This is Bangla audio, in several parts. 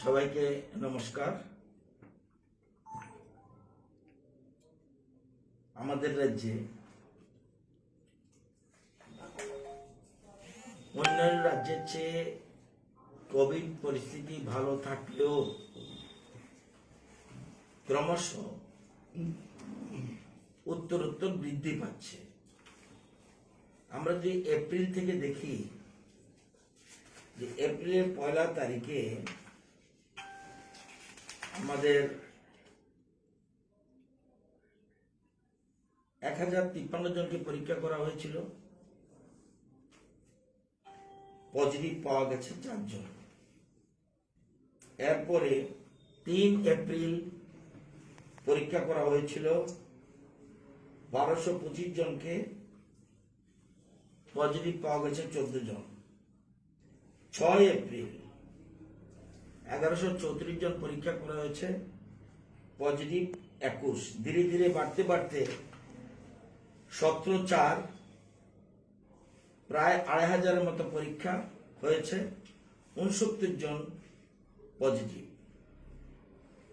সবাইকে নমস্কার। আমাদের রাজ্যে অন্য রাজ্যের চেয়ে কোভিড পরিস্থিতি ভালো থাকলেও ক্রমশ উত্তরোত্তর বৃদ্ধি পাচ্ছে। আমরা যদি এপ্রিল থেকে দেখি যে এপ্রিলের 1 তারিখে আমাদের 1053 জনকে পরীক্ষা করা হয়েছিল, পজিটিভ পাওয়া গেছে 4 জন। এরপরে 3 এপ্রিল পরীক্ষা করা হয়েছিল 1225 জনকে, পজিটিভ পাওয়া গেছে 14 জন। 6 এপ্রিল 1134 জন পরীক্ষা করা হয়েছে, পজিটিভ 21। ধীরে ধীরে বাড়তে বাড়তে 17/4 প্রায় 2500 মতো পরীক্ষা হয়েছে, 69 জন পজিটিভ।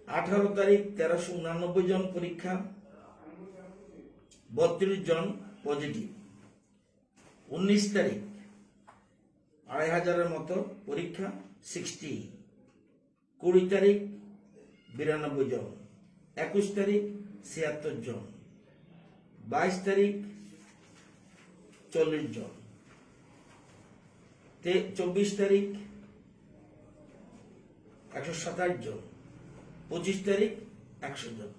18 তারিখ 1389 জন পরীক্ষা, 32 জন পজিটিভ। 19 তারিখ 2500 মতো পরীক্ষা, 60। 20 তারিখ 92 জন। 21 তারিখ 76 জন। 22 তারিখ 40 জন। 24 তারিখ 127 জন। 25 তারিখ 100 জন।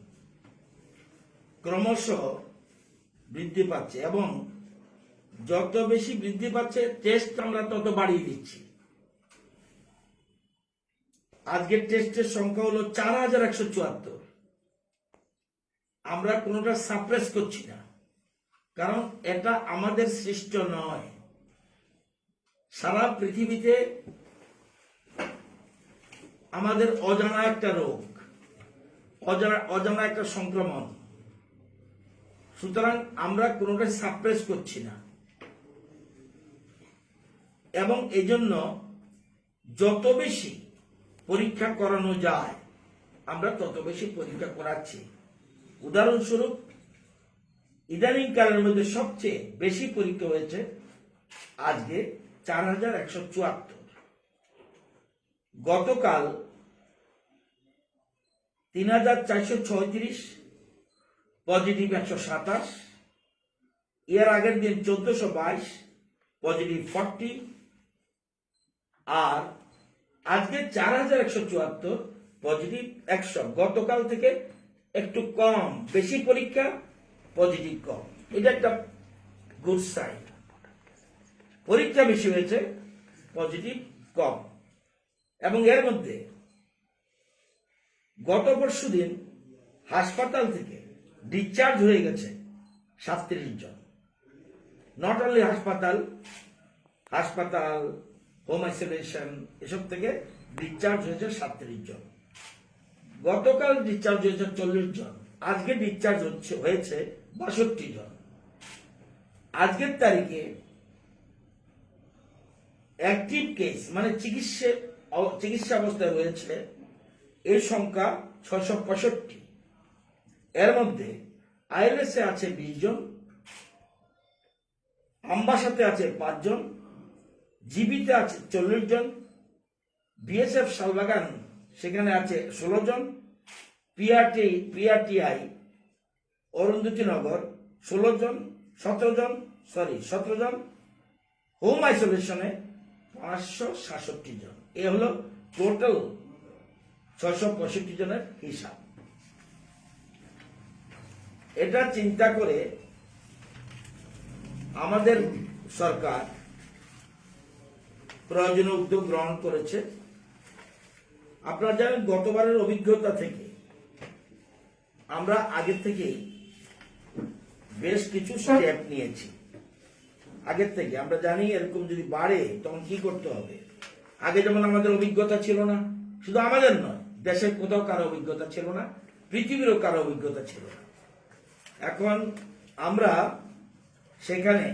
ক্রমশ বৃদ্ধি পাচ্ছে এবং যত বেশি বৃদ্ধি পাচ্ছে টেস্ট আমরা তত বাড়িয়ে দিচ্ছি। আজকের টেস্টের সংখ্যা হলো 4174। আমরা কোনোটা সাপ্রেস করছি না, কারণ এটা আমাদের সৃষ্ট নয়। সারা পৃথিবীতে আমাদের অজানা একটা রোগ, অজানা একটা সংক্রমণ, সুতরাং আমরা কোনোটা সাপ্রেস করছি না। এবং এই জন্য যত বেশি পরীক্ষা করানো যায় আমরা তত বেশি পরীক্ষা করাচ্ছি। উদাহরণস্বরূপ ইদানিং কালের মধ্যে সবচেয়ে বেশি পরীক্ষা হয়েছে আজকে 4174। গতকাল 3436, পজিটিভ 127। এর আগের দিন 1422, পজিটিভ 40। আর আজকে 4174, পজিটিভ 100। গতকাল থেকে একটু কম, বেশি পরীক্ষা, পজিটিভ কম। এটা একটা গুড সাইন। পরীক্ষা বেশি হয়েছে, পজিটিভ কম। এবং এর মধ্যে গত পরশুদিন হাসপাতাল থেকে ডিসচার্জ হয়ে গেছে 37 জন। নট অনলি হাসপাতাল, হোম আইসোলেশন, এসব থেকে ডিসচার্জ হয়েছে 37 জন। গতকাল ডিসচার্জ হয়েছে 40 জন। আজকে ডিসচার্জ হয়েছে 62 জন। আজকের তারিখে অ্যাক্টিভ কেস মানে চিকিৎসা অবস্থায় রয়েছে এর সংখ্যা 665। এর মধ্যে আইএলএসে আছে 20 জন, আমবাসাতে আছে 5 জন, জিবিতে আছে 40 জন, বিএসএফ শালবাগান সেখানে আছে 16 জন, পিআরটিআই অরুন্ধতী নগর 17 জন, হোম আইসোলেশনে 567 জন। এ হলো টোটাল 665 জনের হিসাব। এটা চিন্তা করে আমাদের সরকার প্রয়োজনীয় উদ্যোগ গ্রহণ করেছে। আপনারা জানেন গতবারের অভিজ্ঞতা থেকে আমরা আগের থেকেই বেশ কিছু স্টেপ নিয়েছি। আগের থেকে আমরা জানি এরকম যদি বাড়ে তখন কি করতে হবে। আগে যেমন আমাদের অভিজ্ঞতা ছিল না, শুধু আমাদের নয়, দেশের কোথাও কারো অভিজ্ঞতা ছিল না, পৃথিবীরও কারো অভিজ্ঞতা ছিল না। এখন আমরা সেখানে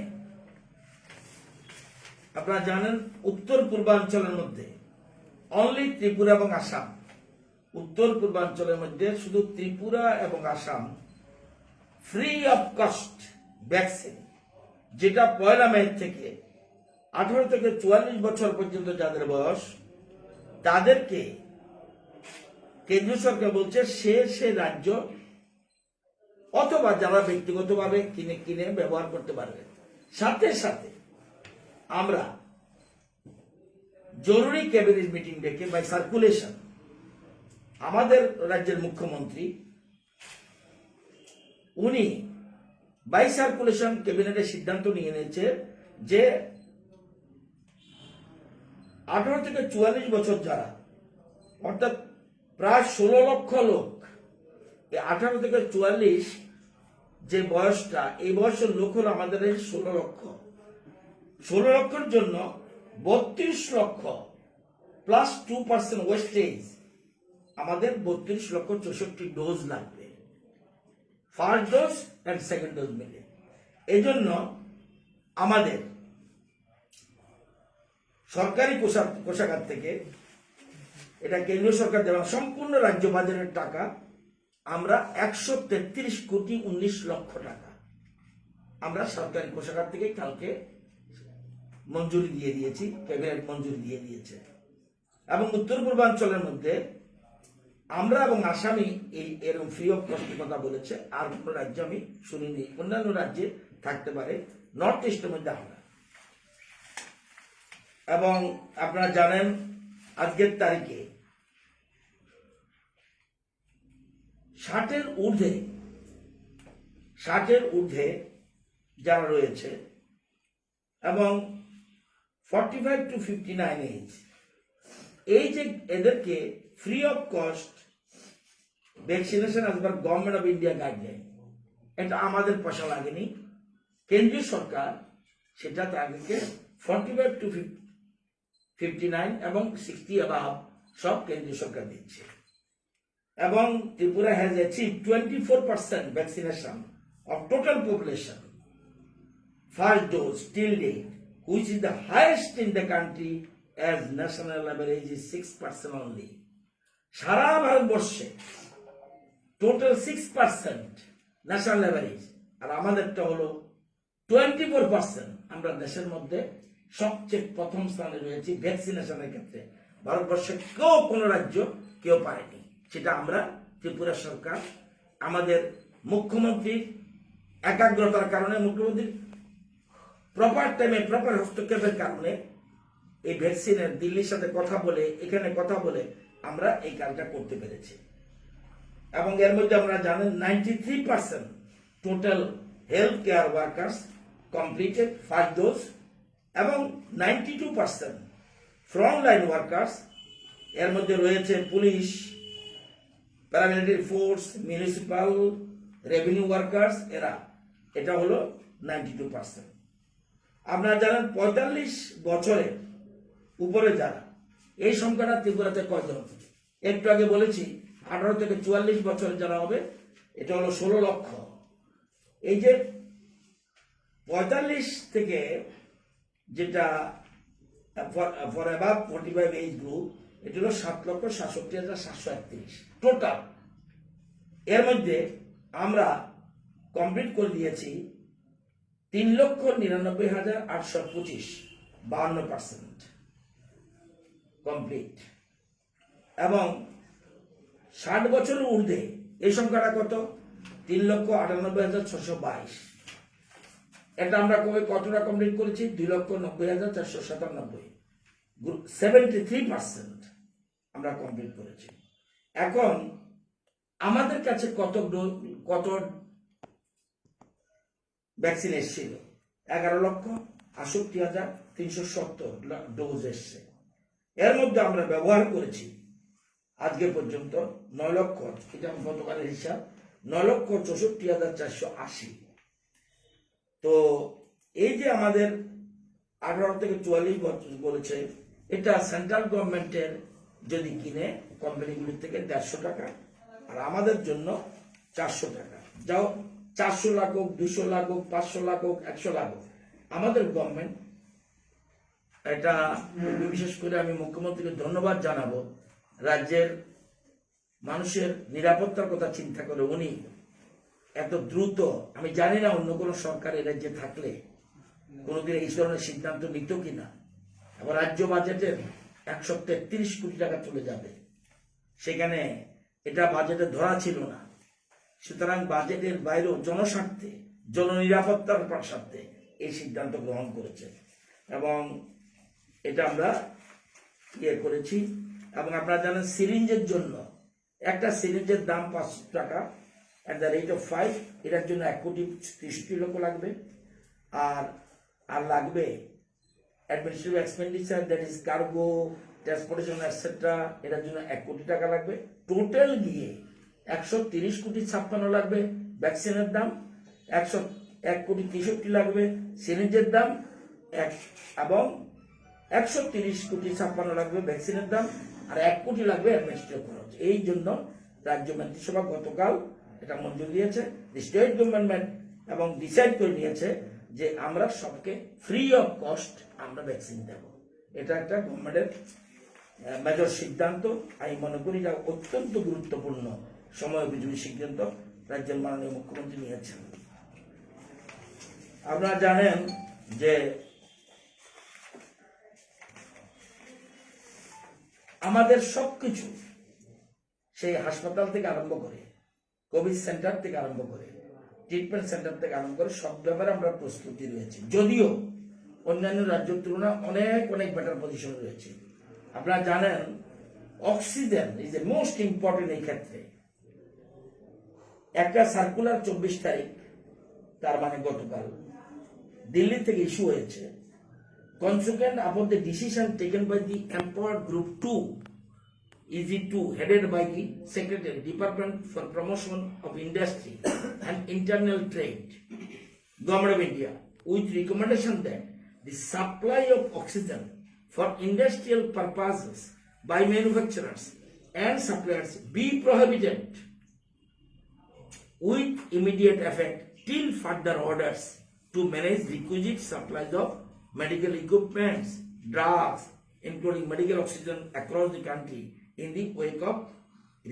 আপনারা জানেন উত্তর পূর্বাঞ্চলের মধ্যে অনলি ত্রিপুরা এবং আসাম, উত্তর পূর্বাঞ্চলের মধ্যে শুধু ত্রিপুরা এবং Assam free of cost vaccine, যেটা 1 মে থেকে 18 থেকে 44 বছর পর্যন্ত যাদের বয়স, তাদেরকে কেন্দ্রীয় সরকার বলছে সে রাজ্য অথবা যারা ব্যক্তিগতভাবে কিনে ব্যবহার করতে পারবে। সাথে সাথে আমরা জরুরি ক্যাবিনেট মিটিং ডেকে বাই সার্কুলেশন আমাদের রাজ্যের মুখ্যমন্ত্রী উনি বাই সার্কুলেশন ক্যাবিনেটের সিদ্ধান্ত নিয়ে নিয়েছে যে 18 থেকে 44 বছর যারা, অর্থাৎ প্রায় 16 লক্ষ লোক, এই 18 থেকে 44 যে বয়সটা, এই বয়সের লোক হলো আমাদের 16 লক্ষ। 16 লক্ষের জন্য 32 লক্ষ প্লাস 2% ওয়েস্টেজ, আমাদের 32 লক্ষ 64 ডোজ লাগবে, first dose and second dose মিলে। এই জন্য আমাদের সরকারি কোষাগার থেকে, এটা কেন্দ্রীয় সরকার দেওয়া সম্পূর্ণ রাজ্য বাজারের টাকা, আমরা 133 কোটি 19 লক্ষ টাকা আমরা সরকারি কোষাগার থেকে কালকে মঞ্জুরি দিয়ে দিয়েছি, ক্যাবিনেট মঞ্জুরি দিয়ে দিয়েছে। এবং উত্তর পূর্বাঞ্চলের মধ্যে আমরা এবং আসামই এরকম ফ্রি অফ কস্টের কথা বলেছে, আর কোন রাজ্য আমি শুনিনি। অন্যান্য রাজ্যে থাকতে পারে, নর্থ ইস্টের মধ্যে আমরা। এবং আপনারা জানেন আজকের তারিখে 60-এর ঊর্ধ্বে যারা রয়েছে এবং 45 to 59 এজ, এই যে এদেরকে free of cost vaccination as per government of India guideline, এটা আমাদের পয়সা লাগেনি, কেন্দ্রীয় সরকার সেটা তাদেরকে 45 to 59 এবং 60 অ্যাবাভ সব কেন্দ্রীয় সরকার দিচ্ছে। এবং Tripura has achieve 24% vaccination of total population first dose till date, which is the highest in the country as national average is 6% only. সারা ভারতবর্ষে টোটাল 6% ন্যাশনাল অ্যাভারেজ, আর আমাদেরটা হলো 24%। আমরা দেশের মধ্যে সবচেয়ে প্রথম স্থানে রয়েছি ভ্যাকসিনেশনের ক্ষেত্রে। ভারতবর্ষে কোন রাজ্য কেউ পারেনি, সেটা আমরা ত্রিপুরা সরকার আমাদের মুখ্যমন্ত্রীর একাগ্রতার কারণে, মুখ্যমন্ত্রীর প্রপার টাইমে প্রপার হস্তক্ষেপের কারণে এই ভ্যাকসিনের দিল্লির সাথে কথা বলে, এখানে কথা বলে আমরা এই কাজটা করতে পেরেছি। এবং এর মধ্যে আমরা জানেন 93% total health care workers completed first dose এবং 92% ফ্রন্ট লাইন ওয়ার্কার্স, এর মধ্যে রয়েছে police, paramilitary force, municipal, revenue workers, এটা হলো 92%। আপনারা জানেন 45 বছরের উপরে যারা, এই সংখ্যাটা ত্রিপুরাতে কয়জন? একটু আগে বলেছি 18 থেকে 44 বছর যারা হবে, এটা হলো 16 লক্ষ। এই যে 45 থেকে যেটা ফর অ্যাবাভ 45 এজ গ্রুপ, এটা হলো 7,67,731 টোটাল। এর মধ্যে আমরা কমপ্লিট করে দিয়েছি 3,99,825, 52% কমপ্লিট। এবং 60 বছরের ঊর্ধ্বে এই সংখ্যাটা কত? 3,98,622। এটা আমরা কতটা কমপ্লিট করেছি? 2,90,497, 73% আমরা কমপ্লিট করেছি। এখন আমাদের কাছে কত ভ্যাকসিন এসেছিল? 11,68,370 ডোজ এসছে। এর মধ্যে আমরা ব্যবহার করেছি আজকে পর্যন্ত 9 লক্ষ, এটা গতকালের হিসাব, 9,64,480। তো এই যে আমাদের 18 থেকে 44 বছর বলেছে, এটা সেন্ট্রাল গভর্নমেন্টের যদি কিনে কোম্পানিগুলির থেকে 150 টাকা, আর আমাদের জন্য 400 টাকা। যাও 400 লাখ হোক, 200 লাখ হোক, 500 লাখ হোক, 100 লাখ হোক, আমাদের গভর্নমেন্ট এটা বিশেষ করে আমি মুখ্যমন্ত্রীকে ধন্যবাদ জানাবো। রাজ্যের মানুষের নিরাপত্তার কথা চিন্তা করে উনি এত দ্রুত, আমি জানি না অন্য কোনো সরকার এই রাজ্যে থাকলে কোনোদিন এই ধরনের সিদ্ধান্ত নিত কিনা। আবার রাজ্য বাজেটের 133 কোটি টাকা চলে যাবে, সেখানে এটা বাজেটে ধরা ছিল না। সুতরাং বাজেটের বাইরেও জনস্বার্থে, জননিরাপত্তার স্বার্থে এই সিদ্ধান্ত গ্রহণ করেছে এবং এটা আমরা করেছি। এবং আপনারা জানেন সিরিঞ্জের জন্য একটা সিরিঞ্জের দাম 500 টাকা at the rate of 5, এটার জন্য 1,63,00,000 লাগবে। আর লাগবে administrative expenditure, that is cargo, transportation etcetera, এটার জন্য 1 কোটি টাকা লাগবে। টোটাল গিয়ে 130,56,00,000 লাগবে ভ্যাকসিনের দাম, 1,63,00,000 লাগবে সিরিঞ্জের দাম, এবং 130,56,00,000 লাগবে ভ্যাকসিনের দাম, আর 1 কোটি লাগবে অ্যাডমিনিস্ট্রেটিভ খরচ। এই জন্য রাজ্য মন্ত্রিসভা গতকাল এটা মঞ্জুর দিয়েছে, স্টেট গভর্নমেন্ট, এবং ডিসাইড করে নিয়েছে যে আমরা সবকে ফ্রি অফ কস্ট আমরা ভ্যাকসিন দেব। এটা একটা গভর্নমেন্টের মেজর সিদ্ধান্ত। আমি মনে করি এটা অত্যন্ত গুরুত্বপূর্ণ সময় উপযোগী সিদ্ধান্ত রাজ্যের মাননীয় মুখ্যমন্ত্রী নিয়েছেন। আপনারা জানেন যে আমাদের সবকিছু সেই হাসপাতাল থেকে আরম্ভ করে, কোভিড সেন্টার থেকে আরম্ভ করে, ট্রিটমেন্ট সেন্টার থেকে আরম্ভ করে সব ব্যাপারে আমরা প্রস্তুতি রয়েছে, যদিও অন্যান্য রাজ্যের তুলনায় অনেক অনেক বেটার পজিশনে রয়েছে। আপনারা জানেন oxygen is a most important. এই ক্ষেত্রে একটা সার্কুলার 24 তারিখ, তার মানে গতকাল দিল্লি থেকে ইস্যু হয়েছে, consequent upon the decision taken by the Empowered Group 2 EG2 headed by the Secretary Department for Promotion of Industry and Internal Trade, Government of India, with recommendation that the supply of oxygen for industrial purposes by manufacturers and suppliers be prohibited with immediate effect till further orders to manage requisite supplies of medical equipments, drugs, including medical oxygen across the country in the wake of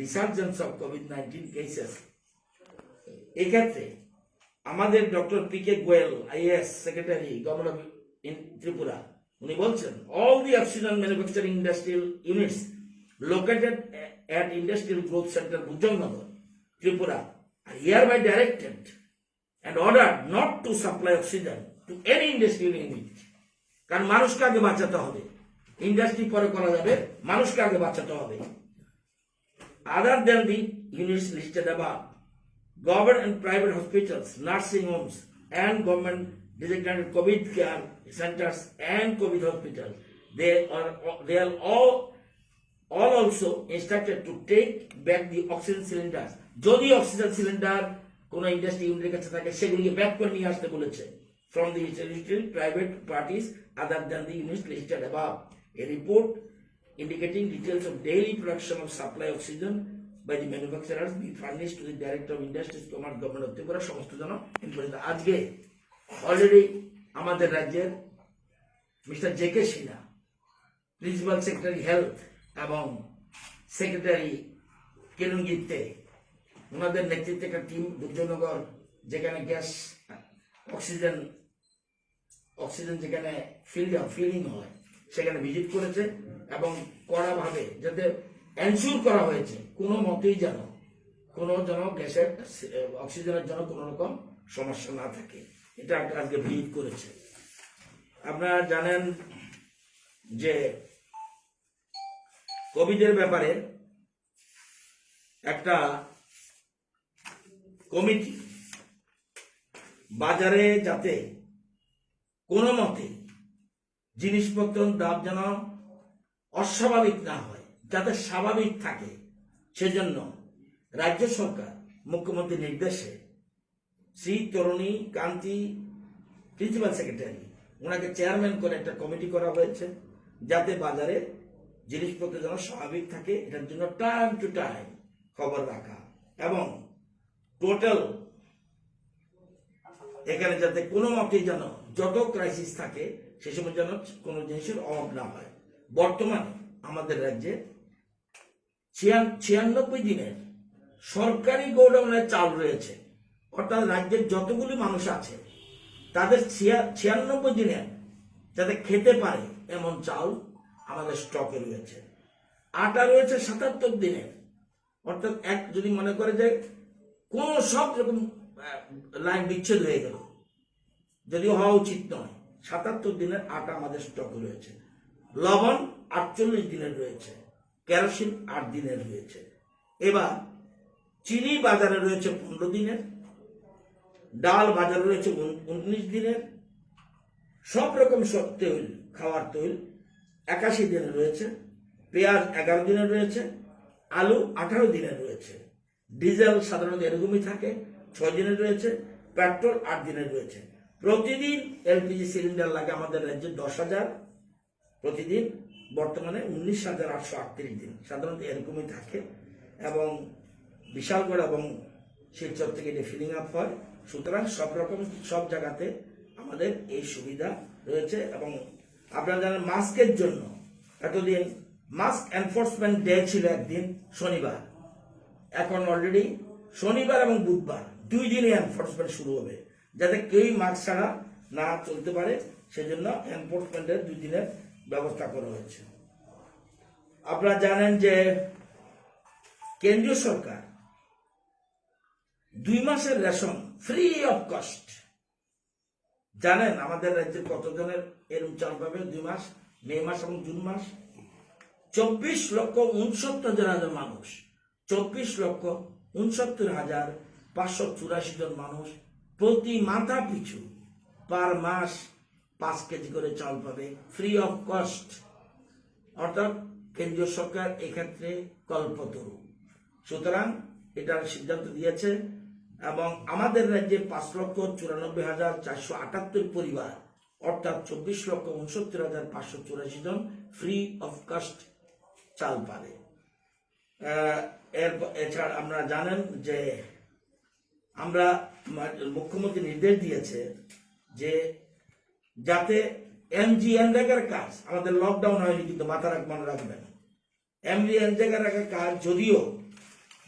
resurgence of COVID-19 cases. এক্ষেত্রে আমাদের doctor PK Goyal, IAS Secretary, Government of Tripura, উনি বলছেন all the oxygen manufacturing industrial units located at Industrial Growth Center, Bujangnagar, Tripura, are hereby directed and ordered not to supply oxygen to any industrial unit. কারণ মানুষকে আগে বাঁচাতে হবে, ইন্ডাস্ট্রি পরে করা যাবে, মানুষকে আগে বাঁচাতে হবে। Other than the units listed above, government and private hospitals, nursing homes, and government designated COVID care centers and COVID hospitals, they are all also instructed to take back the oxygen cylinders. যদি অক্সিজেন সিলিন্ডার কোন ইন্ডাস্ট্রি ইউনিটের কাছে থাকে সেগুলিকে ব্যাক করে নিয়ে আসতে বলেছে from the private parties other than the units listed above. A report indicating details of daily production of supply oxygen by the manufacturers be furnished to the Director of Industries, Commerce, Government of Tripura, সমস্ত জন ইনফরমেশন। আজকে অলরেডি আমাদের রাজ্যের mister JK Sinha, principal secretary health এবং সেক্রেটারি কিরণ গিত্তে, ওনাদের নেতৃত্বে একটা টিম দুর্যোগনগর, যেখানে গ্যাস অক্সিজেন যেখানে ফিলিং হয় সেখানে ভিজিট করেছে এবং কড়াভাবে যাতে এনশিওর করা হয়েছে কোনো মতেই যেন গ্যাসের অক্সিজেনের জন্য কোনো রকম সমস্যা না থাকে, এটা আজকে ভিজিট করেছে। আপনারা জানেন যে কোভিডের ব্যাপারে একটা কমিটি বাজারে যাতে কোনো মতে জিনিসপত্রের দাম যেন অস্বাভাবিক না হয়, যাতে স্বাভাবিক থাকে, সেজন্য রাজ্য সরকার মুখ্যমন্ত্রীর নির্দেশে শ্রী তরুণী কান্তি, প্রিন্সিপাল সেক্রেটারি, ওনাকে চেয়ারম্যান করে একটা কমিটি করা হয়েছে যাতে বাজারে জিনিসপত্র যেন স্বাভাবিক থাকে, এটার জন্য টাইম টু টাইম খবর রাখা এবং টোটাল এখানে যাতে কোনো মতেই যেন যত ক্রাইসিস থাকে সে সময় যেন কোনো জিনিসের অভাব না হয়। বর্তমানে আমাদের রাজ্যে 96 দিনের সরকারি গোডাউনের চাল রয়েছে, অর্থাৎ রাজ্যের যতগুলি মানুষ আছে তাদের 96 দিনের যাতে খেতে পারে এমন চাল আমাদের স্টকে রয়েছে। আটা রয়েছে 77 দিনের, অর্থাৎ এক যদি মনে করে যে কোন সব রকম লাইন বিচ্ছেদ হয়ে গেল, যদিও হওয়া উচিত নয়, 77 দিনের আটা আমাদের স্টকে রয়েছে। লবণ 48 দিনের রয়েছে, কেরোসিন 8 দিনের রয়েছে। এবার চিনি বাজারে রয়েছে 15 দিনের, ডাল বাজারে রয়েছে 19 দিনের, সব রকম সব তৈল, খাওয়ার তৈল 81 দিনের রয়েছে, পেঁয়াজ 11 দিনের রয়েছে, আলু 18 দিনের রয়েছে, ডিজেল সাধারণত এরকমই থাকে 6 দিনের রয়েছে, পেট্রোল 8 দিনের রয়েছে। প্রতিদিন এলপিজি সিলিন্ডার লাগে আমাদের রাজ্যে 10,000, প্রতিদিন বর্তমানে 19,838 দিন সাধারণত এরকমই থাকে, এবং বিশালগড় এবং শিলচর থেকে এটি ফিলিং আপ হয়। সুতরাং সব রকম সব জায়গাতে আমাদের এই সুবিধা রয়েছে। এবং আপনারা জানেন মাস্কের জন্য এতদিন মাস্ক এনফোর্সমেন্ট ডে ছিল একদিন শনিবার, এখন অলরেডি শনিবার এবং বুধবার 2 দিনই এনফোর্সমেন্ট শুরু হবে, যাতে কেউই মাস্ক ছাড়া না চলতে পারে, সেজন্য এনফোর্সমেন্টের 2 দিনের ব্যবস্থা করা হয়েছে। আপনারা জানেন যে কেন্দ্রীয় সরকার 2 মাসের রেশন ফ্রি অফ কস্ট, জানেন আমাদের রাজ্যের কতজনের এরম চাল পাবে 2 মাস, মে মাস এবং জুন মাস? 24,69,000 মানুষ, 24,69,584 জন মানুষ প্রতি মাথা পিছু পার মাস 5 কেজি করে চাল পাবে ফ্রি অফ কস্ট। অর্থাৎ কেন্দ্রীয় সরকার এক্ষেত্রে কল্পতরু। সুতরাং এটার সিদ্ধান্ত দিয়েছে, এবং আমাদের রাজ্যে 5,94,478 পরিবার, অর্থাৎ 24,69,584 জন ফ্রি অফ কস্ট চাল পাবে। এছাড়া আমরা জানেন যে আমরা মুখ্যমন্ত্রী নির্দেশ দিয়েছে যে যাতে এমজিএনরেগার কাজ, আমাদের লকডাউন হয়নি কিন্তু মাথা মনে রাখবেন, এমজিএনরেগার কাজ যদিও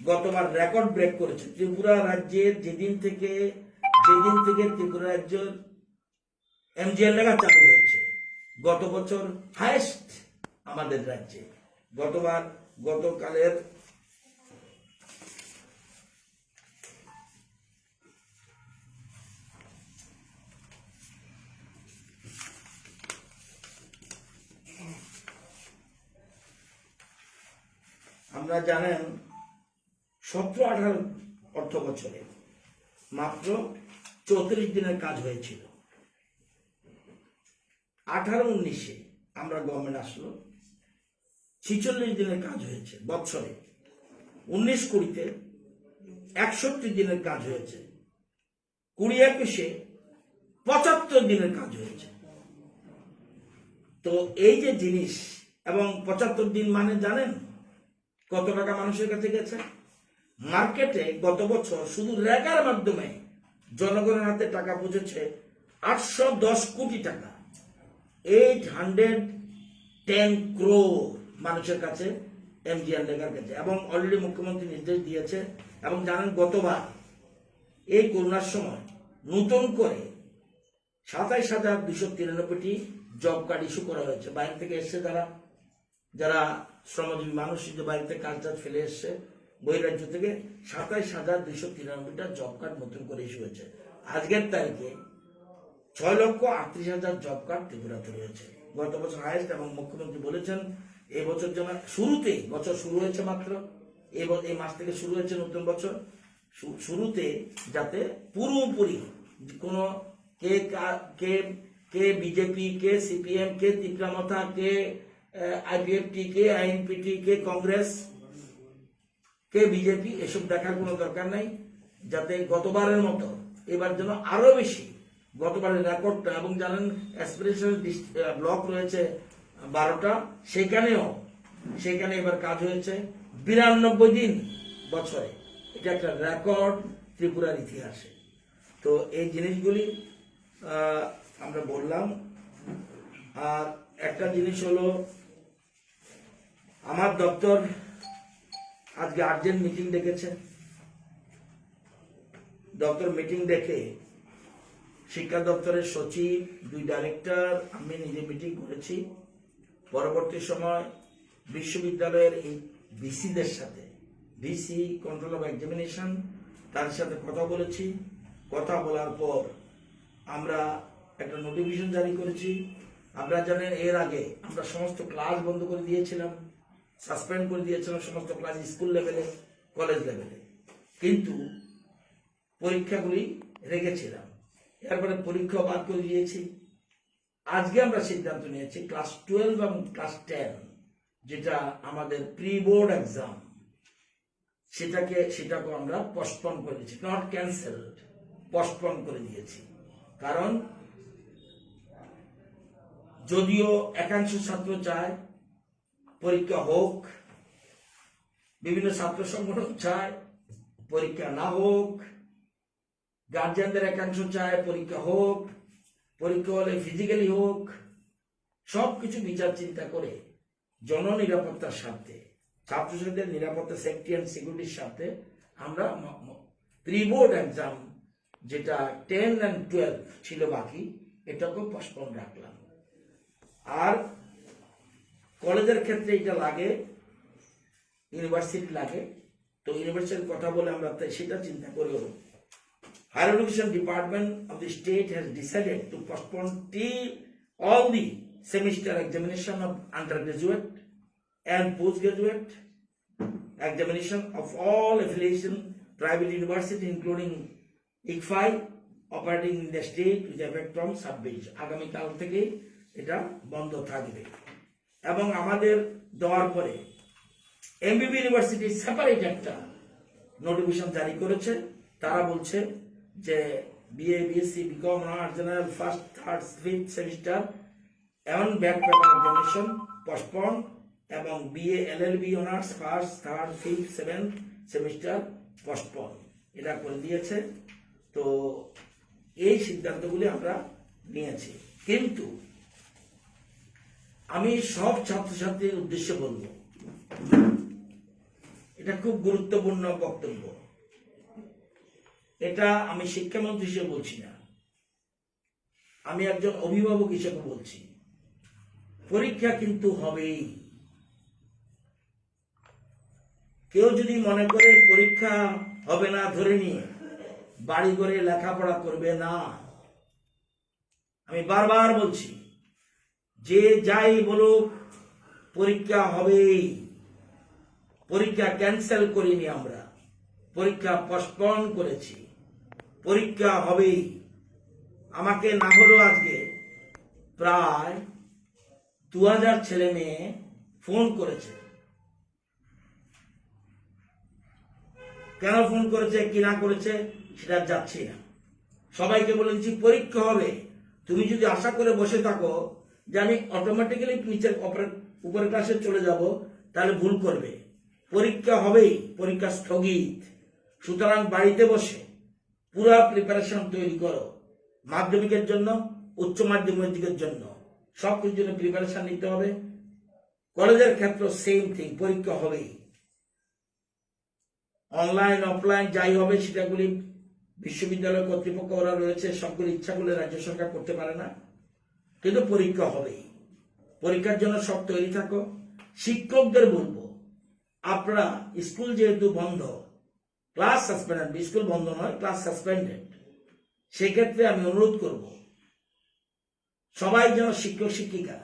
গতবার রেকর্ড ব্রেক করেছে। ত্রিপুরা রাজ্যের যেদিন থেকে ত্রিপুরা রাজ্যের এমজিএনরেগা চালু হয়েছে, গত বছর হাইয়েস্ট আমাদের রাজ্যে। গতকালের আমরা জানেন 17-18 অর্থ বছরে মাত্র 34 দিনের কাজ হয়েছিল। 18-19-এ আমরা গভর্নমেন্ট আসলো, 46 দিনের কাজ হয়েছে বছরে। 19-20-তে 61 দিনের কাজ হয়েছে। 20-21-এ 75 দিনের কাজ হয়েছে। তো এই যে জিনিস, এবং 75 দিন মানে জানেন কত টাকা মানুষের কাছে গেছে? মার্কেটে গত বছর শুধু রেগার মাধ্যমে জনগণের হাতে টাকা পৌঁছেছে 810 কোটি টাকা, 810 crore মানুষের কাছে এমজিএনরেগার কাছে। এবং অলরেডি মুখ্যমন্ত্রী নির্দেশ দিয়েছে, এবং জানেন গতবার এই করোনার সময় নতুন করে 27,293টি জব কার্ড ইস্যু করা হয়েছে। বাইরে থেকে এসছে যারা শ্রমজীবী মানুষ, যে বাইরে থেকে কাজ ফেলে এসছে বহিরাজ্য থেকে, 27,293টা জব কার্ড নতুন করে ইস্যু হয়েছে। আজকের তারিখে 6,38,000 জব কার্ড ত্রিপুরাতে রয়েছে, গত বছর হাইয়েস্ট। এবং মুখ্যমন্ত্রী বলেছেন এই বছর যেন শুরুতে, বছর শুরু হয়েছে মাত্র এই মাস থেকে শুরু হয়েছে নতুন বছর, শুরুতে যাতে পুরোপুরি কোনো কে বিজেপি, কে সিপিএম, কে তিপ্রামথা, কে আইপিএফটি, কে আইএনপিটি, কে কংগ্রেস, কে বিজেপি, এসব দেখার কোনো দরকার নাই। যাতে গতবারের মতো এবার যেন আরো বেশি গতবারের রেকর্ডটা, এবং জানেন অ্যাসপিরেশনাল ব্লক রয়েছে 12টা, সেখানে এবার কাজ হয়েছে 92 দিন বছরে। এটা একটা রেকর্ড ত্রিপুরার ইতিহাসে। তো এই জিনিসগুলি আমরা বললাম। আর একটা জিনিস হলো, আমার দপ্তর আজকে আর্জেন্ট মিটিং ডেকেছে। দপ্তর মিটিং ডেকে শিক্ষা দপ্তরের সচিব, 2 ডাইরেক্টর, আমি নিজে মিটিং করেছি। পরবর্তী সময় বিশ্ববিদ্যালয়ের এই ভিসিদের সাথে, ভিসি কন্ট্রোল অফ এক্সামিনেশন, তার সাথে কথা বলেছি। কথা বলার পর আমরা একটা নোটিফিকেশন জারি করেছি। আপনারা জানেন এর আগে আমরা সমস্ত ক্লাস বন্ধ করে দিয়েছিলাম, সাসপেন্ড করে দিয়েছিলাম সমস্ত ক্লাস, স্কুল লেভেলে, কলেজ লেভেলে, কিন্তু পরীক্ষাগুলি রেখেছিলাম। এরপরে পরীক্ষা বাদ করে দিয়েছি। আজকে আমরা সিদ্ধান্ত নিয়েছি ক্লাস 12 এবং ক্লাস 10, যেটা আমাদের প্রি বোর্ড এক্সাম, সেটাকে আমরা পোস্টপোন করে দিয়েছি, নট ক্যান্সেলড, পোস্টপোন করে দিয়েছি। কারণ যদিও একাংশ ছাত্র চায় পরীক্ষা হোক, বিভিন্ন ছাত্র সংগঠন চায় পরীক্ষা না হোক, গার্জিয়ানদের একাংশ চায় পরীক্ষা হোক, পরীক্ষা হলে ফিজিক্যালি হোক, সবকিছু বিচার চিন্তা করে জননিরাপত্তার স্বার্থে, ছাত্রছাত্রীদের নিরাপত্তা, সেফটি অ্যান্ড সিকিউরিটির স্বার্থে আমরা প্রি বোর্ড এক্সাম, যেটা 10 and 12 ছিল বাকি, এটাকেও পোস্টপোন রাখলাম। আর কলেজের ক্ষেত্রে এটা লাগে, ইউনিভার্সিটি লাগে, তো ইউনিভার্সিটির কথা বলে আমরা সেটা চিন্তা করেও Higher Education Department of the state has decided to postpone all the semester examination of undergraduate and postgraduate examination of all affiliation private university, including ICFI, operating in the state with effect from 26 আগামীকাল থেকে এটা বন্ধ থাকবে। এবং আমাদের দেওয়ার পরে এমবিবি ইউনিভার্সিটি সেপারেট একটা নোটিফিকেশন জারি করেছে। তারা বলছে যে BA, BSc, BCom, honours, general first, third, fifth semester এবং ব্যাক পেপার এক্সামিনেশন পোস্টপোন, এবং BA, LLB, honours first, third, fifth, seventh semester postpone, এটা করে দিয়েছে। তো এই সিদ্ধান্তগুলি আমরা নিয়েছি। কিন্তু আমি সব ছাত্রছাত্রীর উদ্দেশ্যে বলব, এটা খুব গুরুত্বপূর্ণ বক্তব্য। এটা আমি শিক্ষামন্ত্রী হিসেবে বলছি না, আমি একজন অভিভাবক হিসেবে বলছি। পরীক্ষা কিন্তু হবেই। কেউ যদি মনে করে পরীক্ষা হবে না ধরে নিয়ে বাড়ি করে লেখাপড়া করবে না, আমি বারবার বলছি, যে যাই বলুক পরীক্ষা হবেই। পরীক্ষা ক্যান্সেল করিনি আমরা, পরীক্ষা পোস্টপোন করেছি, পরীক্ষা হবেই। আমাকে না হলেও আজকে প্রায় 2000 ছেলে মেয়ে ফোন করেছে। কেন ফোন করেছে, কি না করেছে সেটা যাচ্ছি না। সবাইকে বলেছি পরীক্ষা হবে, তুমি যদি আশা করে বসে থাকো যে আমি অটোমেটিক্যালি নিচের উপরের ক্লাসে চলে যাব, তাহলে ভুল করবে। পরীক্ষা হবেই, পরীক্ষা স্থগিত। সুতরাং বাড়িতে বসে পুরা প্রিপারেশন তৈরি করো, মাধ্যমিকের জন্য, উচ্চ মাধ্যমিকের জন্য, সবকিছুর জন্য প্রিপারেশন নিতে হবে। কলেজের ক্ষেত্রে সেম থিং, পরীক্ষা হবেই। অনলাইন অফলাইন যাই হবে সেটাগুলি বিশ্ববিদ্যালয় কর্তৃপক্ষ ওরা রয়েছে, সবগুলি ইচ্ছা করলে রাজ্য সরকার করতে পারে না, কিন্তু পরীক্ষা হবেই। পরীক্ষার জন্য সব তৈরি থাকো। শিক্ষকদের বলবো, আপনারা স্কুল যেহেতু বন্ধ, ক্লাস সাসপেন্ডেড, স্কুল বন্ধ নয়, ক্লাস সাসপেন্ডেড, সেক্ষেত্রে আমি অনুরোধ করব সবাই যেন শিক্ষক শিক্ষিকা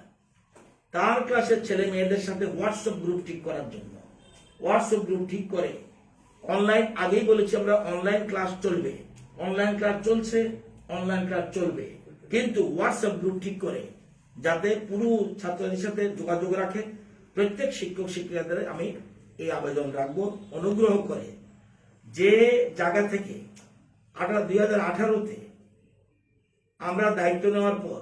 তার ক্লাসের ছেলে মেয়েদের সাথে হোয়াটসঅ্যাপ গ্রুপ ঠিক করার জন্য, হোয়াটসঅ্যাপ গ্রুপ ঠিক করে অনলাইন, আগেই বলেছি আমরা অনলাইন ক্লাস চলবে, অনলাইন ক্লাস চলছে, অনলাইন ক্লাস চলবে, কিন্তু হোয়াটসঅ্যাপ গ্রুপ ঠিক করে যাতে পুরো ছাত্রদের সাথে যোগাযোগ রাখে। প্রত্যেক শিক্ষক শিক্ষিকাদের আমি এই আবেদন রাখবো, অনুগ্রহ করে যে জায়গা থেকে 2018-তে আমরা দায়িত্ব নেওয়ার পর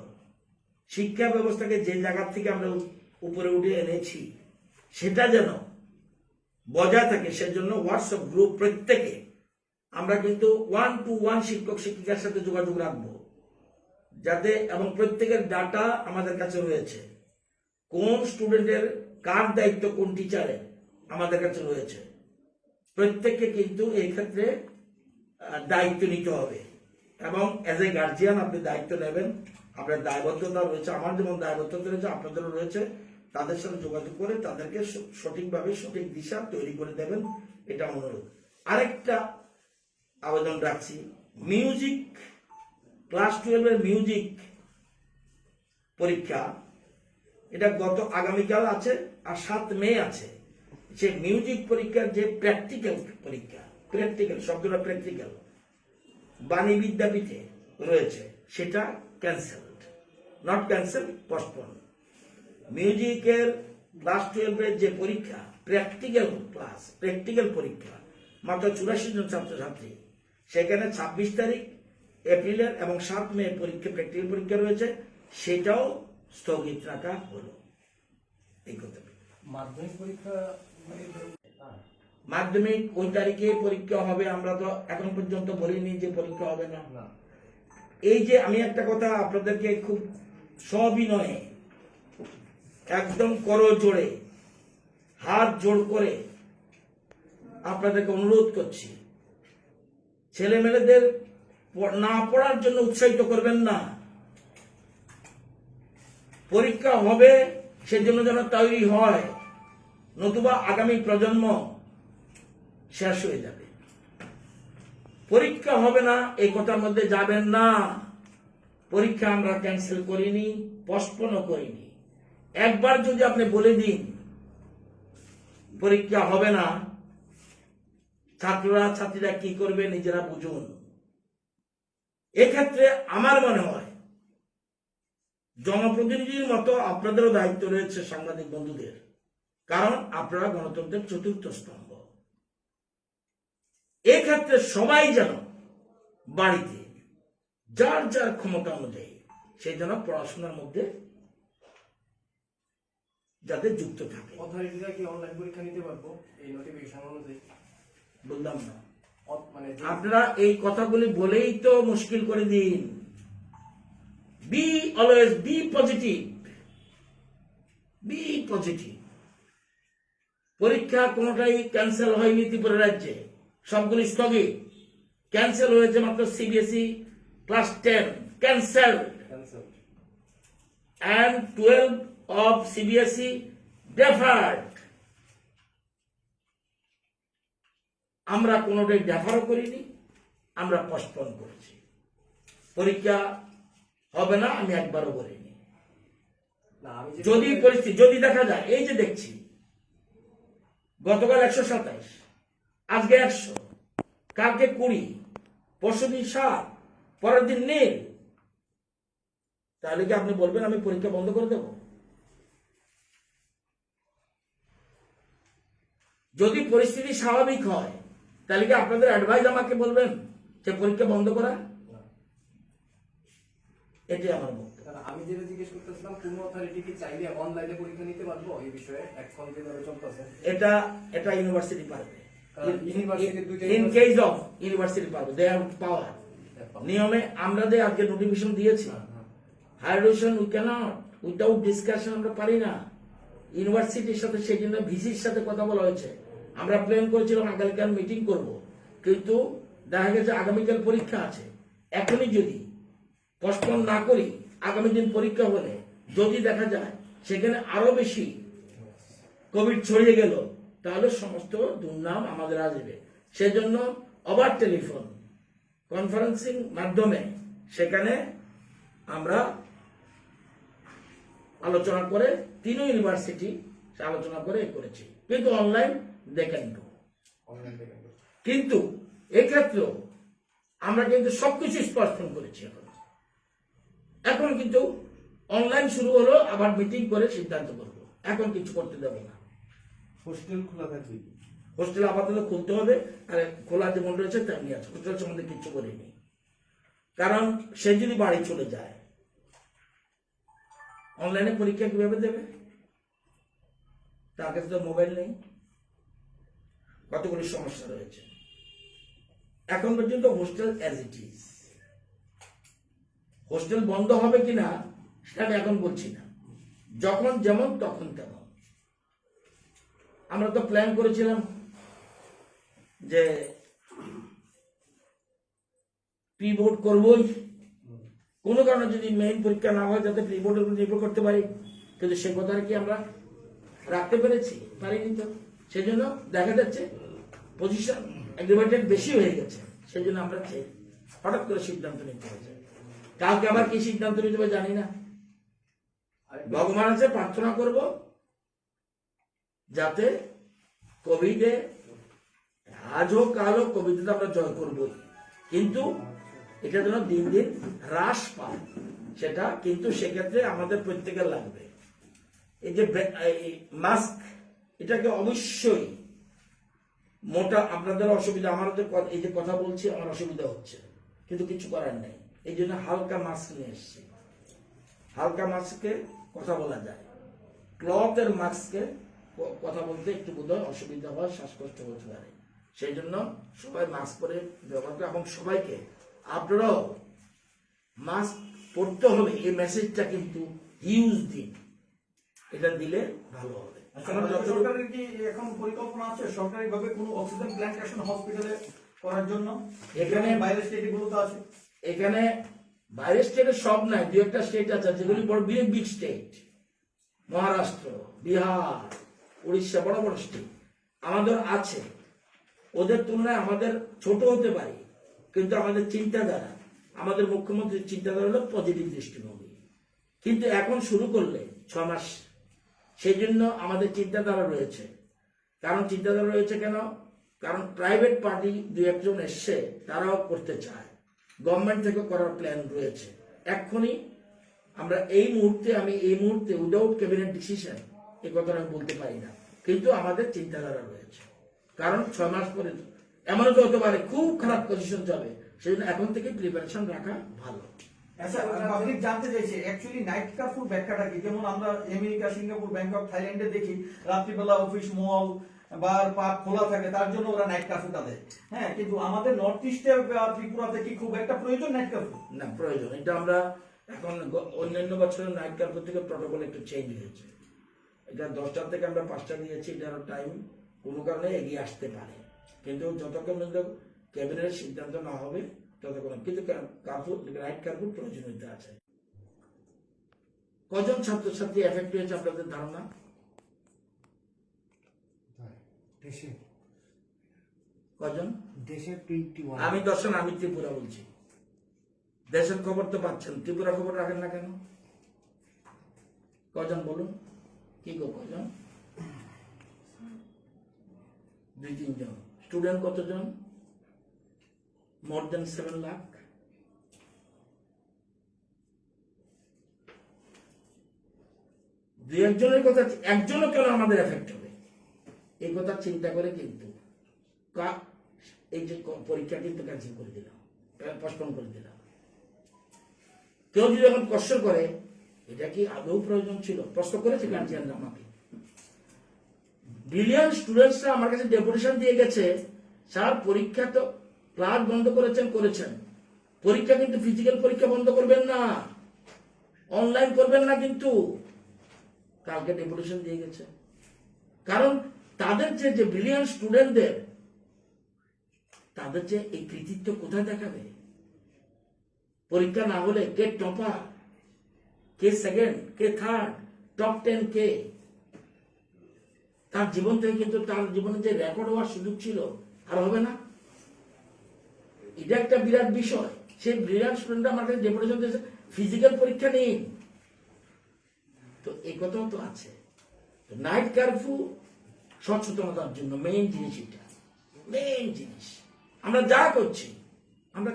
শিক্ষা ব্যবস্থাকে যে জায়গা থেকে আমরা উপরে উঠে এনেছি সেটা যেন বজায় থাকে, সেজন্য হোয়াটসঅ্যাপ গ্রুপ প্রত্যেকে আমরা কিন্তু 1-to-1 শিক্ষক শিক্ষিকার সাথে যোগাযোগ রাখবো, যাতে এবং প্রত্যেকের ডাটা আমাদের কাছে রয়েছে, কোন স্টুডেন্টের কার দায়িত্ব কোন টিচারের আমাদের কাছে রয়েছে। প্রত্যেককে কিন্তু এই ক্ষেত্রে দায়িত্ব নিতে হবে এবং অ্যাজ এ গার্জিয়ান আপনি দায়িত্ব নেবেন। আপনার দায়বদ্ধতা রয়েছে, আমার যেমন দায়বদ্ধতা রয়েছে আপনাদেরও রয়েছে। তাদের সাথে যোগাযোগ করে তাদেরকে সঠিকভাবে সঠিক দিশা তৈরি করে দেবেন, এটা অনুরোধ। আরেকটা আবেদন রাখছি, মিউজিক ক্লাস 12-এর মিউজিক পরীক্ষা, এটা আগামীকাল আছে আর 7 মে আছে। যে মিউজিক পরীক্ষার যে প্র্যাকটিক্যাল পরীক্ষা, প্র্যাকটিক্যাল শব্দটা প্র্যাকটিক্যাল, বাণী বিদ্যাপীঠে রয়েছে, সেটা ক্যান্সেলড, নট ক্যান্সেল, পোস্টপোন। মিউজিকের ক্লাস 12-এর যে পরীক্ষা প্র্যাকটিক্যাল ক্লাস, প্র্যাকটিক্যাল পরীক্ষা মাত্র 84 জন ছাত্রছাত্রী, সেখানে 26 তারিখ এপ্রিলের এবং 7 মে পরীক্ষা, প্র্যাকটিক্যাল পরীক্ষা রয়েছে, সেটাও স্থগিত রাখা হলো। এই কথা। মাধ্যমিক পরীক্ষা মাধ্যমিক ওই তারিখে পরীক্ষা হবে, আমরা তো এখন পর্যন্ত বলিনি যে পরীক্ষা হবে না। এই যে আমি একটা কথা আপনাদেরকে খুব সবিনয়ে একদম করজোড়ে হাত জোড় করে আপনাদেরকে অনুরোধ করছি, ছেলেমেয়েদের না পড়ার জন্য উৎসাহিত করবেন না। পরীক্ষা হবে সেজন্য যেন তৈরি হয়, নতুবা আগামী প্রজন্ম শেষ হয়ে যাবে। পরীক্ষা হবে না এই কথার মধ্যে যাবেন না। পরীক্ষা আমরা ক্যান্সেল করিনি, পোস্টপোনও করিনি। একবার যদি আপনি বলে দিন পরীক্ষা হবে না, ছাত্রীরা কি করবে নিজেরা বুঝুন। এক্ষেত্রে আমার মনে হয় জনপ্রতিনিধির মতো আপনাদেরও দায়িত্ব রয়েছে, সাংবাদিক বন্ধুদের, কারণ আপনারা গণতন্ত্রের চতুর্থ স্তম্ভ। এক্ষেত্রে সবাই যেন বাড়িতে যার যার ক্ষমতা অনুযায়ী সেই জন্য পড়াশোনার মধ্যে যাতে যুক্ত থাকে। অথরিটিরা কি অনলাইন পরীক্ষা নিতে পারবো এই নোটিফিকেশন অনুযায়ী? বললাম না, মানে আপনারা এই কথাগুলি বলেই তো মুশকিল করে দিন। Be always be positive, be positive. পরীক্ষা কোনটাই ক্যান্সেল হয়নি ত্রিপুরা রাজ্যে, সবগুলি স্থগিত। ক্যান্সেল হয়েছে মাত্র CBSE class 10 cancel, and 12 of CBSE deferred. আমরা কোনোটাই ডেফারও করিনি, আমরা পোস্টপোন করেছি। পরীক্ষা হবে না আমি একবারও বলিনি। যদি পরিস্থিতি যদি দেখা যায়, এই যে দেখছি গতকাল 127, আজকে 100, কালকে 20, পরশুদিন 7, পরের দিন নীল, তাহলে কি আপনি বলবেন আমি পরীক্ষা বন্ধ করে দেব? যদি পরিস্থিতি স্বাভাবিক হয় তাহলে কি আপনাদের অ্যাডভাইস আমাকে বলবেন যে পরীক্ষা বন্ধ করা? এটাই আমার বক্তব্য। আমি যেটা জিজ্ঞেস করতেছিলাম, কোন অথরিটি কি চাইলে অনলাইনে পরীক্ষা নিতে পারবো এই বিষয়ে এখন যেভাবে চলতেছে? এটা ইউনিভার্সিটি পারবে। University in case of university পারবে, দে হ্যাভ পাওয়ার। নিয়মে আমরা যে আজকে নোটিফিকেশন দিয়েছি, higher education we can't without discussion, আমরা পারি না। ইউনিভার্সিটির সাথে সেই জন্য ভিসির সাথে কথা বলা হয়েছে। আমরা প্ল্যান করেছিলাম আগামীকাল মিটিং করব, কিন্তু দেখা গেছে আগামীকাল পরীক্ষা আছে। এখনই যদি পোস্টপোন না করি, আগামী দিন পরীক্ষা হলে যদি দেখা যায় সেখানে আরো বেশি কোভিড ছড়িয়ে গেল, তাহলে সমস্ত দুর্নাম আমাদের আসবে। সেজন্য ওভার টেলিফোন কনফারেন্সিং মাধ্যমে সেখানে আমরা আলোচনা করে 3 ইউনিভার্সিটি আলোচনা করে করেছি, কিন্তু অনলাইন দেখেন। কিন্তু এক্ষেত্রেও আমরা কিন্তু সবকিছু স্পষ্ট করেছি। এখন কিন্তু অনলাইন শুরু হলো, আবার মিটিং করে সিদ্ধান্ত করব। এখন কিছু করতে দেব না। হোস্টেল খোলা থাকবে, হোস্টেল আপাতত খুলতে হবে, আর খোলা যেমন রয়েছে তেমনি আছে। হোস্টেল সম্বন্ধে কিছু করিনি, কারণ সে যদি বাড়ি চলে যায় অনলাইনে পরীক্ষা কিভাবে দেবে? তার কাছে তো মোবাইল নেই। কতগুলি সমস্যা রয়েছে। এখন পর্যন্ত hostel as it is. Hostel বন্ধ হবে কিনা সেটা আমি এখন বলছি না, যখন যেমন তখন তেমন। আমরা তো প্ল্যান করেছিলাম যে প্রি বোর্ড করবই, কোনো কারণে যদি মেইন পরীক্ষা না হয় যাতে প্রি বোর্ডের উপর নির্ভর করতে পারি, কিন্তু সে কথাটা কি আমরা রাখতে পেরেছি? পারিনি তো। সেই জন্য দেখা যাচ্ছে পজিশন এগ্রিভেটেড বেশি হয়ে গেছে, সেই জন্য আমরা হঠাৎ করে সিদ্ধান্ত নিতে হয়েছে। কালকে আবার কি সিদ্ধান্ত নিতে হবে জানি না। ভগবান আছে, প্রার্থনা করব যাতে কোভিডে আজ হোক কাল হোক কোভিডে তো আমরা জয় করবই, কিন্তু এটা যেন দিন দিন হ্রাস পায় সেটা, কিন্তু সেক্ষেত্রে আমাদের প্রত্যেকের লাগবে। এই যে মাস্ক, এটাকে অবশ্যই মোটা, আপনাদের অসুবিধা, আমার এই যে কথা বলছি আমার অসুবিধা হচ্ছে, কিন্তু কিছু করার নেই, এই জন্য হালকা মাস্ক নিয়ে এসছি। হালকা মাস্কে কথা বলা যায়, ক্লথের মাস্কে কথা বলতে একটু বোধহয় অসুবিধা হয়, শ্বাসকষ্ট হতে পারে, সেই জন্য সবাই মাস্ক পরে ব্যবহার করে। এবং সবাইকে আপনারাও মাস্ক পরতে হবে, এই মেসেজটা কিন্তু হিউজ দিন, এটা দিলে ভালো হবে। সরকারের কি এখন পরিকল্পনা আছে সরকারিভাবে কোনো অক্সিজেন প্ল্যান্টেশন হসপিটালে করার জন্য? এখানে বাইরের স্টেটগুলো তো আছে। এখানে বাইরের স্টেটে সব নাই, দু একটা স্টেট আছে যেগুলি বড় big big state, Maharashtra, Bihar, Orissa, বড় বড় স্টেট আমাদের আছে। ওদের তুলনায় আমাদের ছোট হতে পারে, কিন্তু আমাদের চিন্তাধারা, আমাদের মুখ্যমন্ত্রীর চিন্তাধারা হলো পজিটিভ দৃষ্টিভঙ্গি। কিন্তু এখন শুরু করলে 6 মাস, সেই জন্য আমাদের চিন্তাধারা রয়েছে। কারণ চিন্তাধারা রয়েছে কেন? কারণ প্রাইভেট পার্টি দু একজন এসছে, তারাও করতে চায়, গভর্নমেন্ট থেকে করার প্ল্যান রয়েছে। এক্ষুনি আমরা আমি এই মুহূর্তে উইদাউট ক্যাবিনেট ডিসিশন এই কথা আমি বলতে পারি না, কিন্তু আমাদের চিন্তাধারা রয়েছে। কারণ 6 মাস পরে এমনও তো হতে পারে খুব খারাপ পজিশন যাবে, সেই জন্য এখন থেকে প্রিপারেশন রাখা ভালো। আচ্ছা, পাবলিক জানতে চাইছে অ্যাকচুয়ালি নাইট কারফিউ ব্যাখ্যাটা কি? যেমন আমরা আমেরিকা, সিঙ্গাপুর, ব্যাংকক, থাইল্যান্ডে দেখি রাত্রিবেলা অফিস, মল, বার, পার্ক খোলা থাকে, তার জন্য ওরা নাইট কারফিউটা দেয়। হ্যাঁ, কিন্তু আমাদের নর্থ ইস্টে ত্রিপুরাতে কি খুব একটা প্রয়োজন নাইট কারফিউ? না, প্রয়োজন। এটা আমরা এখন অন্যান্য বছরের নাইট কারফিউ থেকে প্রটোকল একটু চেঞ্জ হয়েছে। এটা 10টা থেকে আমরা 5টা দিয়েছি, এটার টাইম কোনো কারণে এগিয়ে আসতে পারে, কিন্তু যতক্ষণ পর্যন্ত ক্যাবিনেটের সিদ্ধান্ত না হবে ততক্ষণ, কিন্তু কারফিউ, নাইট কারফিউ প্রয়োজনীয়তা আছে। কজন ছাত্রছাত্রী এফেক্ট হয়েছে আপনাদের ধারণা? কজন? দেশে 21। আমি দর্শন, আমি ত্রিপুরা বলছি। দেশের খবর তো পাচ্ছেন, ত্রিপুরা খবর রাখেন না কেন? কজন বলুন? কি গো, কজন? 2-3 জন। স্টুডেন্ট কতজন? মোর দেন 7 লাখ। দু একজনের কথা, একজনও কেন আমাদের এফেক্ট হবে এই কথা চিন্তা করে কিন্তু এই যে পরীক্ষা কিন্তু ক্যান্সেল করে দিলাম, পোস্টপোন করে দিলাম। কেউ যদি এখন কষ্ট করে, এটা কি আদৌ প্রয়োজন ছিল? প্রশ্ন করেছে গার্জিয়ানরা আমাকে। ব্রিলিয়ান্ট স্টুডেন্টসরা আমার কাছে ডেপুটেশন দিয়ে গেছে, স্যার পরীক্ষা তো ক্লাস বন্ধ করেছেন, পরীক্ষা কিন্তু ফিজিক্যাল পরীক্ষা বন্ধ করবেন না, অনলাইন করবেন না, কিন্তু কালকে ডেপুটেশন দিয়ে গেছে। কারণ তাদের যে ব্রিলিয়ান্ট স্টুডেন্টদের, তাদের যে এই কৃতিত্ব কোথায় দেখাবে? পরীক্ষা না হলে কে টপার, কে সেকেন্ড, কে থার্ড, টপ 10 কে? তার জীবন থেকে কিন্তু তার জীবনে যে রেকর্ড হওয়ার সুযোগ ছিল আর হবে না। এটা একটা বিরাট বিষয়। সেই ব্রিলিয়ান্ট স্টুডেন্ট আমার কাছে ডেপুটেশন দিয়েছে, ফিজিক্যাল পরীক্ষা নিন। তো এই কথাও তো আছে। নাইট কারফিউ সচেতনতার জন্য মেইন জিনিস, এটা মেইন জিনিস। আমরা যা করছি, আমরা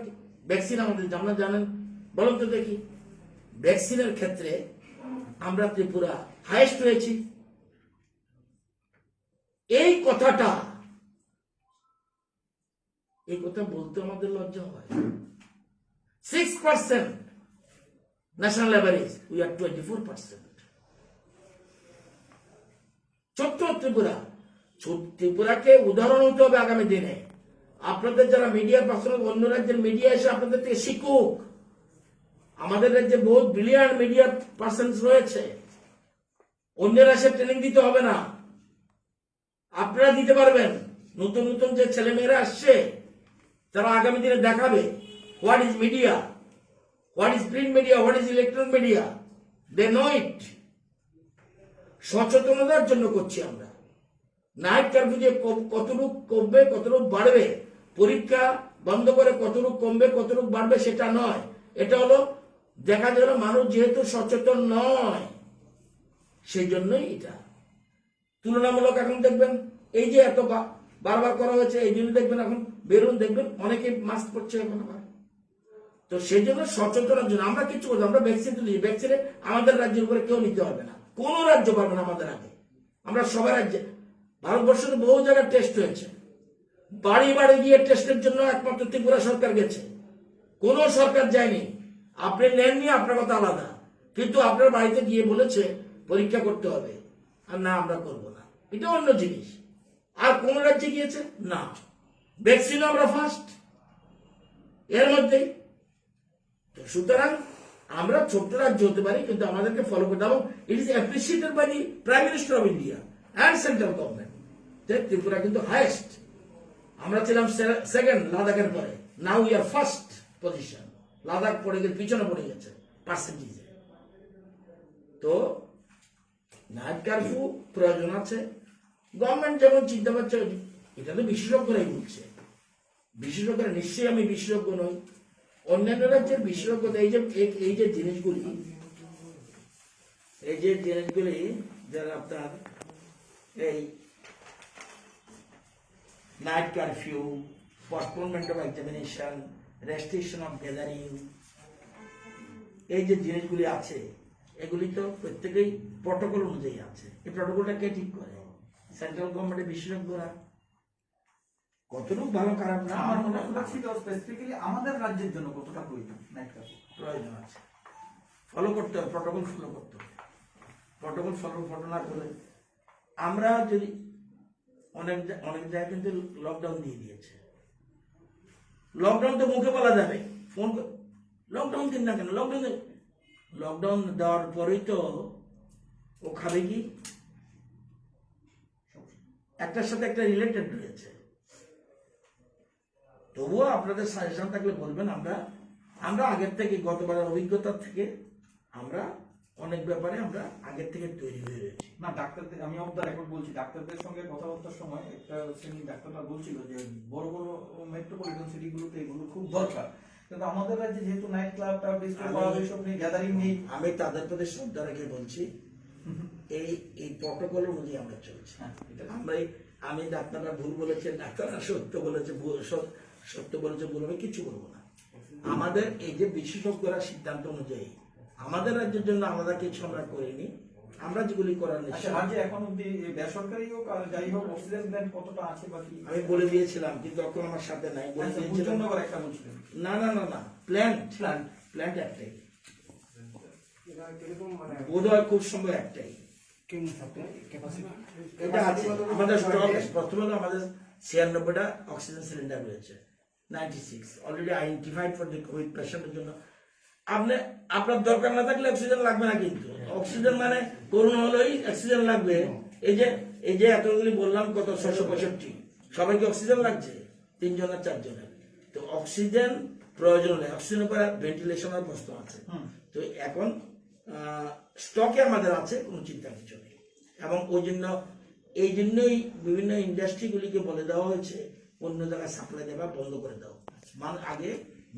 ভ্যাকসিন আমাদের, আমরা জানেন, বলুন তো দেখি, ভ্যাকসিনের ক্ষেত্রে আমরা ত্রিপুরা হাইয়েস্ট হয়েছি। এই কথা বলতে আমাদের লজ্জা হয়। 6% ন্যাশনাল অ্যাভারেজ, উই আর 24%। ছোট্ট ত্রিপুরাকে উদাহরণ হতে হবে আগামী দিনে। আপনাদের যারা মিডিয়া পার্সোনাল অন্য রাজ্যের মিডিয়া এসে আপনাদের থেকে শিখুক। আমাদের রাজ্যে বহু ব্রিলিয়ান্ট মিডিয়া পার্সন রয়েছে, অন্যেরা এসে ট্রেনিং দিতে হবে না, আপনারা দিতে পারবেন। নতুন নতুন যে ছেলেমেয়েরা আসছে তারা আগামী দিনে দেখাবে what is media, what is print media, what is electronic media, they know it. সচেতনতার জন্য করছি আমরা। নাইট কারফিউ যে কতটুক কমবে কতটুক বাড়বে, পরীক্ষা বন্ধ করে কতটুক কমবে কতটুক বাড়বে সেটা নয়। এটা হলো দেখা গেল মানুষ যেহেতু সচেতন নয় সেই জন্যই এটা তুলনামূলক। এখন দেখবেন এই যে এত বারবার করা হয়েছে, এই জন্য দেখবেন এখন বেরুন দেখবেন অনেকে মাস্ক পরছে এখন আবার। তো সেই জন্য সচেতনের জন্য আমরা কিছু করছি, আমরা ভ্যাকসিন তুলেছি। ভ্যাকসিনে আমাদের রাজ্যের উপরে কেউ নিতে পারবে না, কোনো রাজ্য পারবে না আমাদের আগে। আমরা সবাই রাজ্যে, ভারতবর্ষে তো বহু জায়গায় টেস্ট হয়েছে, বাড়ি বাড়ি গিয়ে টেস্টের জন্য একমাত্র ত্রিপুরা সরকার গেছে, কোন সরকার যায়নি। আপনি নেননি আপনার কথা আলাদা, কিন্তু আপনার বাড়িতে গিয়ে বলেছে পরীক্ষা করতে হবে, আর না আমরা করব না, এটা অন্য জিনিস। আর কোন রাজ্যে গিয়েছে না, ভ্যাকসিনও আমরা ফার্স্ট এর মধ্যেই। সুতরাং আমরা ছোট্ট রাজ্য হতে পারি, কিন্তু আমাদেরকে ফলো করতে হবে। It is appreciated by the prime minister of India and central government. Tripura কিন্তু হাইয়েস্ট, আমরা ছিলাম সেকেন্ড লাদাখের পরে, now we are first position. Ladakh পড়ে গেছে, পিছনে পড়ে গেছে পার্সেন্টেজে। তো নাইট কারফিউ প্রয়োজন আছে, গভর্নমেন্ট যেমন চিন্তা করছে, এটা তো বিশেষজ্ঞরাই বলছে। বিশেষজ্ঞরা নিশ্চয়ই, আমি বিশেষজ্ঞ নই, অন্যান্য রাজ্যের বিশেষজ্ঞতা। এই যে জিনিসগুলি যারা আপনার এই night curfew, postponement of examination, restriction of gathering, এই যে জিনিসগুলি আছে এগুলি তো প্রত্যেকেই প্রটোকল অনুযায়ী আছে। এই প্রটোকলটা কে ঠিক করে? সেন্ট্রাল গভর্নমেন্টের বিশেষজ্ঞরা। কতটুকু ভালো খারাপ না আমার মনে হয় স্পেসিফিক্যালি আমাদের রাজ্যের জন্য কতটা প্রয়োজন নাইট কারফিউ প্রয়োজন আছে, ফলো করতে হবে, প্রটোকল ফলো করতে হবে। প্রটোকল ফলো না করলে আমরা যদি অনেক জায়গায় কিন্তু লকডাউন দিয়ে দিয়েছে। লকডাউন তো মুখে বলা যাবে, ফোন লকডাউন দিন না কেন, লকডাউন দেওয়ার পরেই তো ও খাবে কি, একটার সাথে একটা রিলেটেড রয়েছে। তবুও আপনাদের সাজেশন থাকলে বলবেন। আমরা আগের থেকে, গতবারের অভিজ্ঞতা থেকে আমরা অনেক ব্যাপারে আমরা আগের থেকে তৈরি হয়ে রয়েছি। না ডাক্তারদের, আমি অফ দ্য রেকর্ড বলছি, ডাক্তারদের সঙ্গে কথাবার্তার সময় একটা শ্রেণী ডাক্তাররা বলছিল যে বড় বড় মেট্রোপলিটন সিটিগুলোতে এগুলো খুব দরকার, কিন্তু আমাদের রাজ্যে যেহেতু নাইট ক্লাবটা ডিস্কো বার এসব নেই, গ্যাদারিং নেই। আমি তাদের প্রতি শ্রদ্ধা রেখে বলছি, এই প্রটোকল অনুযায়ী আমরা চলছি। আমি ডাক্তাররা ভুল বলেছে, ডাক্তাররা সত্য বলেছে, সত্য বলেছে, ভুল হবে কিছু বলবো না। আমাদের এই যে বিশেষজ্ঞরা সিদ্ধান্ত অনুযায়ী আমাদের রাজ্যের জন্য আলাদা কিছু আমরা করিনি, আমরা যেগুলি করার রাজ্যে এখন অব্দি বেসরকারি হোক আর যাই হোক অক্সিজেন প্ল্যান্ট কতটা আছে বাকি আমি বলে দিয়েছিলাম, কিন্তু এখন আমার সাথে নাই। বলে দিয়েছিলাম একটা বলছিলেন না না না না, প্ল্যান্ট একটাই, বোধ হয় খুব সম্ভব একটাই। এটা আছে আমাদের স্টক। প্রথমে আমাদের 96টা অক্সিজেন সিলিন্ডার রয়েছে, 96 already identified for the Covid পেশেন্টের জন্য। আপনার দরকার না থাকলে অক্সিজেন লাগবে না, কিন্তু অক্সিজেন মানে করোনা হলেই অক্সিজেন লাগবে। এই যে এতগুলি বললাম, কত 665, সবাইকে অক্সিজেন লাগছে, 3 জন আর 4 জনের। তো অক্সিজেন প্রয়োজন হলে অক্সিজেনের পরে ভেন্টিলেশনের প্রশ্ন আছে। তো এখন স্টকে আমাদের আছে, কোনো চিন্তা কিছু নেই। এবং এই জন্যই বিভিন্ন ইন্ডাস্ট্রিগুলিকে বলে দেওয়া হয়েছে অন্য জায়গায় সাপ্লাই দেওয়া বন্ধ করে দাও, মানে আগে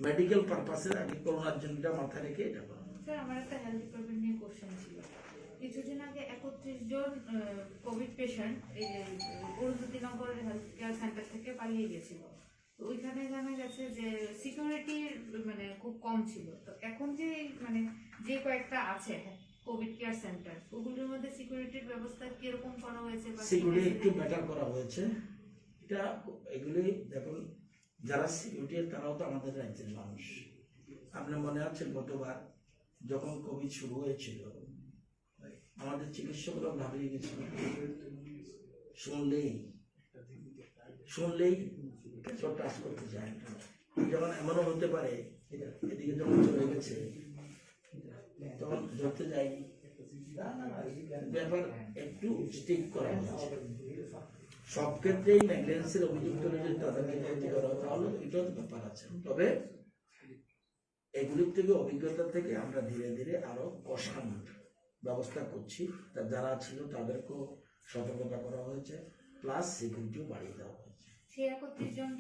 মেডিকেল পারপাসের আগে করোনার জন্য মাথায় রেখে এটা করা। স্যার, আমার একটা হেলথ ডিপার্টমেন্ট নিয়ে কোশ্চেন ছিল। কিছুদিন আগে 31 জন কোভিড পেশেন্ট উরুজ্যোতিনগর হেলথ কেয়ার সেন্টার থেকে পালিয়ে গেছিল। তো ওইখানে জানা গেছে যে সিকিউরিটির মানে খুব কম ছিল। তো এখন যে মানে যে কয়েকটা আছে কোভিড কেয়ার সেন্টার, ওগুলোর মধ্যে সিকিউরিটির ব্যবস্থা কিরকম করা হয়েছে? সিকিউরিটি একটু বেটার করা হয়েছে। এটা এগুলি দেখুন, যারা সিকিউরিটি তারাও তো আমাদের রাজ্যের মানুষ। আপনার মনে আছে গতবার যখন কোভিড শুরু হয়েছিল, আমাদের চিকিৎসকরা ভাবিয়ে গেছিল, শুনলেই সব টাচ করতে চায় না। যখন এমনও হতে পারে এদিকে যখন চলে গেছে তখন ধরতে যাই ব্যাপার একটু স্টিক করা হয়েছে। সব ক্ষেত্রেই নেগলিজেন্সের অভিযোগ তুলে যদি তাদেরকে ক্ষতি করা হয় তাহলে এটাও তো ব্যাপার আছে। তবে এগুলির থেকে অভিজ্ঞতা থেকে আমরা ধীরে ধীরে আরো কষান ব্যবস্থা করছি। তা যারা ছিল তাদেরকেও সতর্কতা করা হয়েছে, প্লাস সিকিউরিটিও বাড়িয়ে দেওয়া হয়েছে। সেই 31 জনকে